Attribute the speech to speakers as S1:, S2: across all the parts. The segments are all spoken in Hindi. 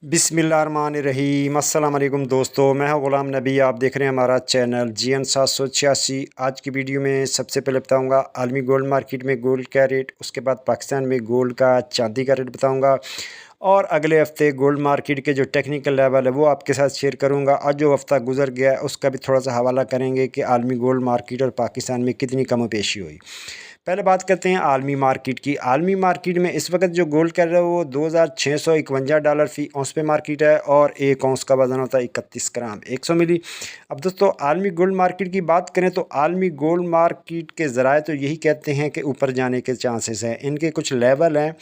S1: बिस्मिल्लाहिर्रहमानिर्रहीम। अस्सलाम वालेकुम दोस्तों, मैं हूं ग़ुलाम नबी। आप देख रहे हैं हमारा चैनल GN 786। आज की वीडियो में सबसे पहले बताऊंगा आलमी गोल्ड मार्केट में गोल्ड का रेट, उसके बाद पाकिस्तान में गोल्ड का चांदी का रेट बताऊंगा, और अगले हफ्ते गोल्ड मार्केट के जो टेक्निकल लेवल है वो आपके साथ शेयर करूंगा। और जो हफ्ता गुजर गया है उसका भी थोड़ा सा हवाला करेंगे कि आलमी गोल्ड मार्केट और पाकिस्तान में कितनी कम पेशी हुई। पहले बात करते हैं आलमी मार्केट की। आलमी मार्केट में इस वक्त जो गोल्ड कर रहा है वो $2651 फ़ी औंस पे मार्केट है, और एक औंस का वज़न होता है 31 ग्राम 100 मिली। अब दोस्तों आलमी गोल्ड मार्केट की बात करें तो आलमी गोल्ड मार्केट के ज़राए तो यही कहते हैं कि ऊपर जाने के चांसेस हैं। इनके कुछ लेवल हैं।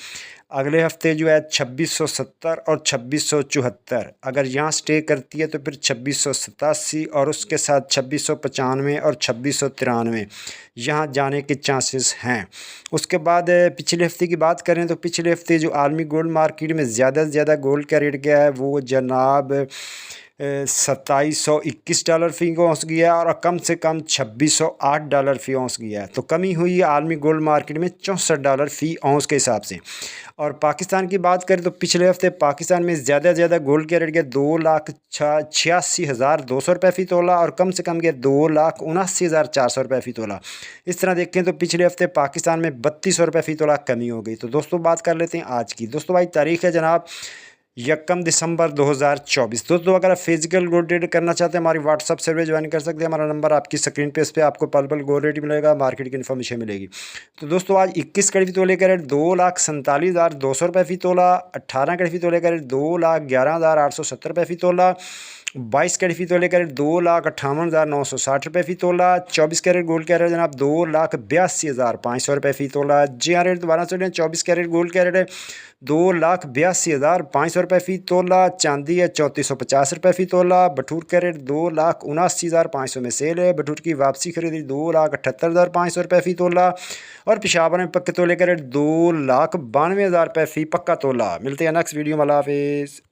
S1: अगले हफ्ते जो है 2670 और 2674, अगर यहाँ स्टे करती है तो फिर 2687 और उसके साथ 2695 और 2693 यहाँ जाने के चांसेस हैं। उसके बाद पिछले हफ्ते की बात करें तो पिछले हफ्ते जो आलमी गोल्ड मार्केट में ज़्यादा से ज़्यादा गोल्ड का रेट गया है वो जनाब $2721 फ़ी औंस गया, और कम से कम $2608 फ़ी औंस गया है। तो कमी हुई है आलमी गोल्ड मार्केट में $64 फ़ी औंस के हिसाब से। और पाकिस्तान की बात करें तो पिछले हफ्ते पाकिस्तान में ज़्यादा से ज़्यादा गोल्ड का रेट गया 2,86,200 रुपये फ़ी तोला, और कम से कम गया 2,79,400 रुपये फ़ी तोला। इस तरह देखें तो पिछले हफ्ते पाकिस्तान में 3200 रुपये फ़ी तोला कमी हो गई। तो दोस्तों बात कर लेते हैं आज की। दोस्तों भाई तारीख़ है जनाब 1 दिसंबर 2024। दोस्तों अगर आप फिजिकल गोल्ड ट्रेड करना चाहते हैं हमारी व्हाट्सअप सर्विस ज्वाइन कर सकते हैं। हमारा नंबर आपकी स्क्रीन पे, इस पर आपको पल पल गोल्ड रेट मिलेगा, मार्केट की इन्फॉर्मेशन मिलेगी। तो दोस्तों आज 21 कैरेट तोले का रेट 2,47,200 रुपये फ़ी तोला, 18 कैरेट तोले का रेट 2,11,870 रुपये फ़ी तोला, 22 कैरेट तोले का रेट 2,58,960 रुपये फ़ी तोला, 24 कैरेट गोल्ड का रेट जनाब 2,82,500 रुपये फ़ी तोला। जी हाँ, रेट दोबारा से 24 कैरेट गोल्ड का रेट है 2,82,500 रुपये फ़ी तोला। चांदी है 3450 रुपये फ़ी तोला। बटूर का रेट 2,79,500 में सेल है। बटूर की वापसी खरीदी 2,78,500 रुपये फ़ी तोला। और पेशावर में पक्के तोले का रेट 2,92,000 रुपये फ़ी पक्का तोला। मिलते हैं नेक्स्ट वीडियो में। अल्लाह हाफिज़।